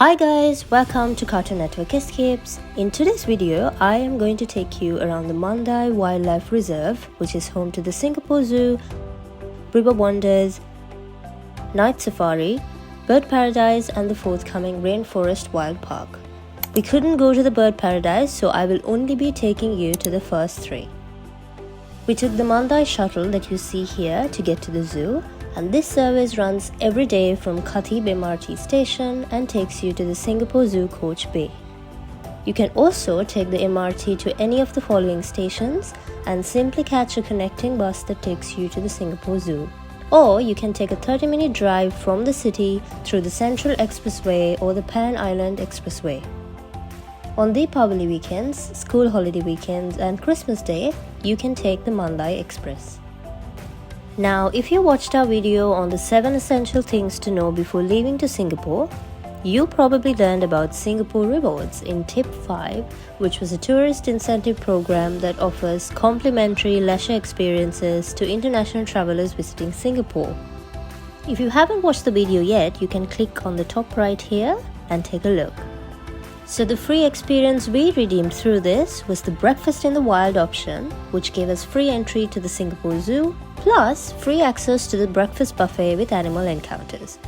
Hi guys, welcome to Cartoon Network Escapes. In today's video, I am going to take you around the Mandai Wildlife Reserve, which is home to the Singapore Zoo, River Wonders, Night Safari, Bird Paradise and the forthcoming Rainforest Wild Park. We couldn't go to the Bird Paradise, so I will only be taking you to the first three. We took the Mandai shuttle that you see here to get to the zoo, and this service runs every day from Khatib MRT Station and takes you to the Singapore Zoo Coach Bay. You can also take the MRT to any of the following stations and simply catch a connecting bus that takes you to the Singapore Zoo. Or you can take a 30-minute drive from the city through the Central Expressway or the Pan Island Expressway. On Deepavali weekends, school holiday weekends and Christmas Day, you can take the Mandai Express. Now, if you watched our video on the 7 essential things to know before leaving to Singapore, you probably learned about Singapore Rewards in Tip 5, which was a tourist incentive program that offers complimentary leisure experiences to international travelers visiting Singapore. If you haven't watched the video yet, you can click on the top right here and take a look. So the free experience we redeemed through this was the Breakfast in the Wild option, which gave us free entry to the Singapore Zoo, plus free access to the breakfast buffet with animal encounters.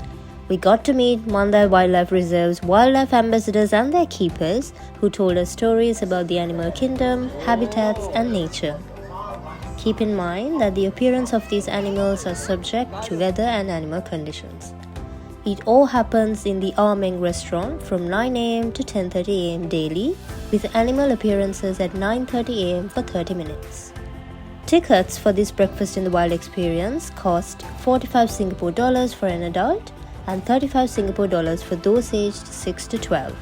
We got to meet Mandai Wildlife Reserve's wildlife ambassadors and their keepers, who told us stories about the animal kingdom, habitats and nature. Keep in mind that the appearance of these animals are subject to weather and animal conditions. It all happens in the 𝑀𝒶𝓃𝒹𝒶𝒾 restaurant from 9 am to 10:30 am daily, with animal appearances at 9:30 am for 30 minutes. Tickets for this Breakfast in the Wild experience cost 45 Singapore dollars for an adult and 35 Singapore dollars for those aged 6 to 12.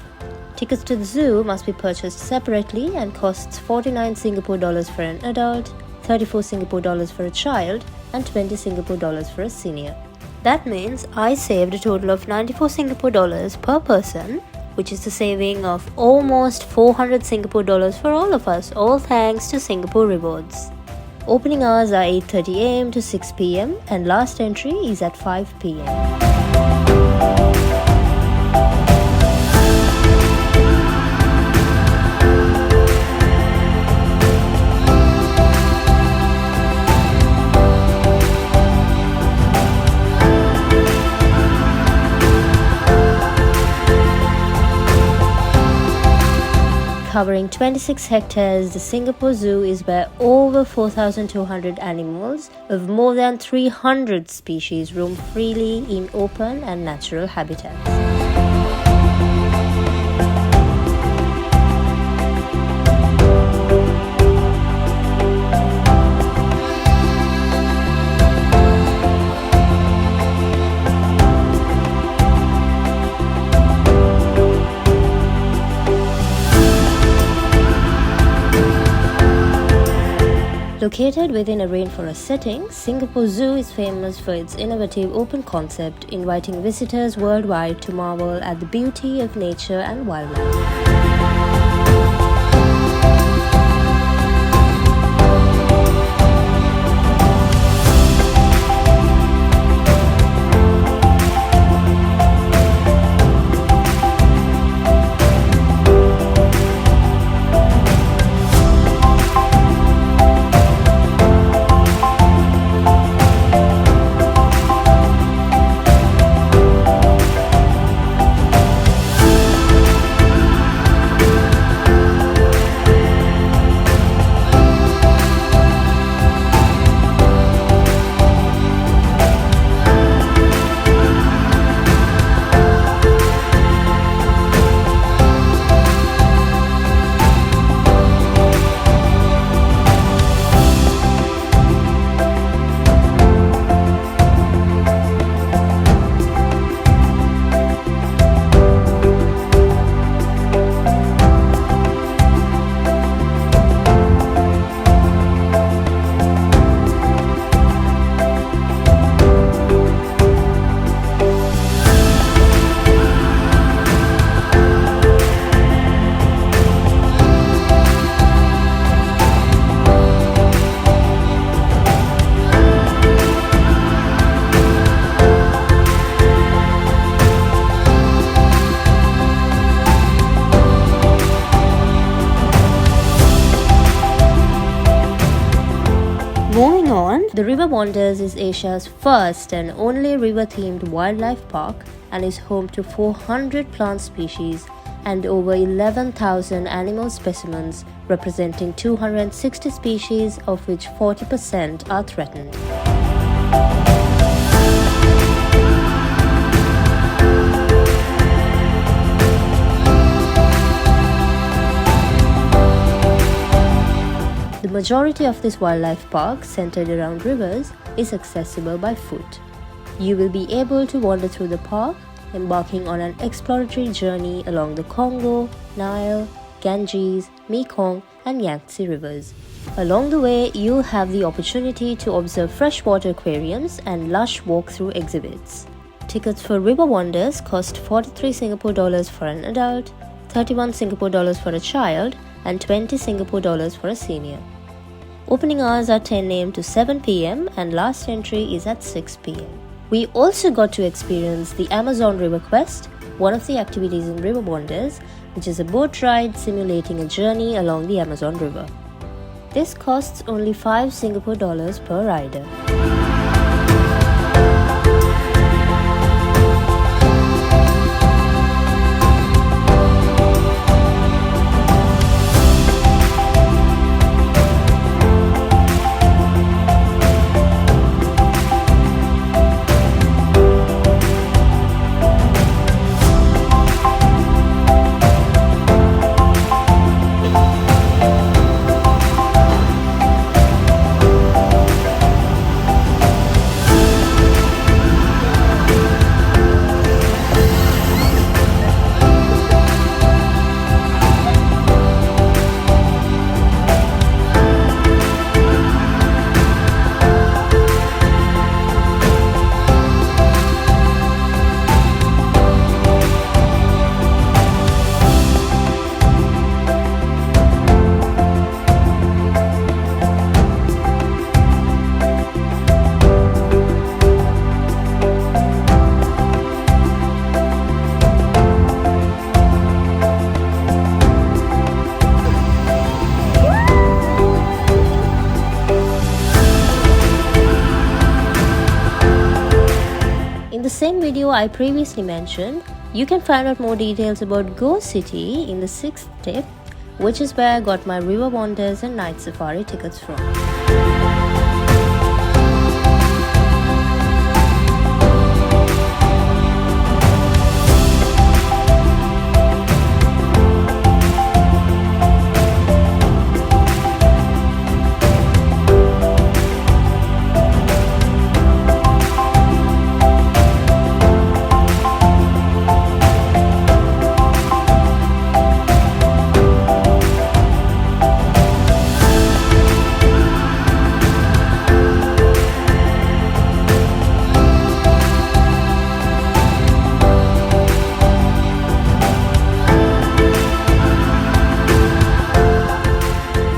Tickets to the zoo must be purchased separately and costs 49 Singapore dollars for an adult, 34 Singapore dollars for a child and 20 Singapore dollars for a senior. That means I saved a total of 94 Singapore dollars per person, which is a saving of almost 400 Singapore dollars for all of us, all thanks to Singapore Rewards. Opening hours are 8:30 am to 6 pm and last entry is at 5 pm. Covering 26 hectares, the Singapore Zoo is where over 4,200 animals of more than 300 species roam freely in open and natural habitats. Located within a rainforest setting, Singapore Zoo is famous for its innovative open concept, inviting visitors worldwide to marvel at the beauty of nature and wildlife. River Wonders is Asia's first and only river-themed wildlife park and is home to 400 plant species and over 11,000 animal specimens representing 260 species, of which 40% are threatened. The majority of this wildlife park, centered around rivers, is accessible by foot. You will be able to wander through the park, embarking on an exploratory journey along the Congo, Nile, Ganges, Mekong and Yangtze rivers. Along the way, you'll have the opportunity to observe freshwater aquariums and lush walk-through exhibits. Tickets for River Wonders cost 43 Singapore dollars for an adult, 31 Singapore dollars for a child and 20 Singapore dollars for a senior. Opening hours are 10 AM to 7 PM and last entry is at 6 PM. We also got to experience the Amazon River Quest, one of the activities in River Wonders, which is a boat ride simulating a journey along the Amazon River. This costs only 5 Singapore dollars per rider. In the same video I previously mentioned, you can find out more details about Go City in the 6th tip, which is where I got my River Wonders and Night Safari tickets from.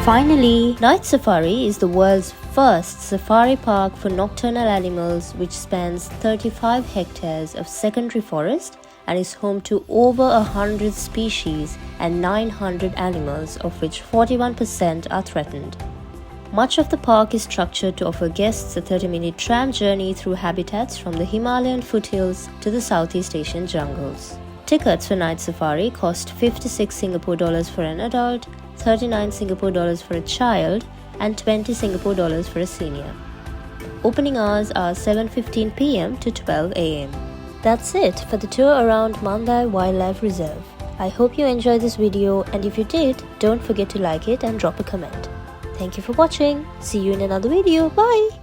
Finally, Night Safari is the world's first safari park for nocturnal animals, which spans 35 hectares of secondary forest and is home to over 100 species and 900 animals, of which 41% are threatened. Much of the park is structured to offer guests a 30-minute tram journey through habitats from the Himalayan foothills to the Southeast Asian jungles. Tickets for Night Safari cost 56 Singapore dollars for an adult, 39 Singapore dollars for a child and 20 Singapore dollars for a senior. Opening hours are 7:15 PM to 12 AM. That's it for the tour around Mandai Wildlife Reserve. I hope you enjoyed this video, and if you did, don't forget to like it and drop a comment. Thank you for watching. See you in another video. Bye!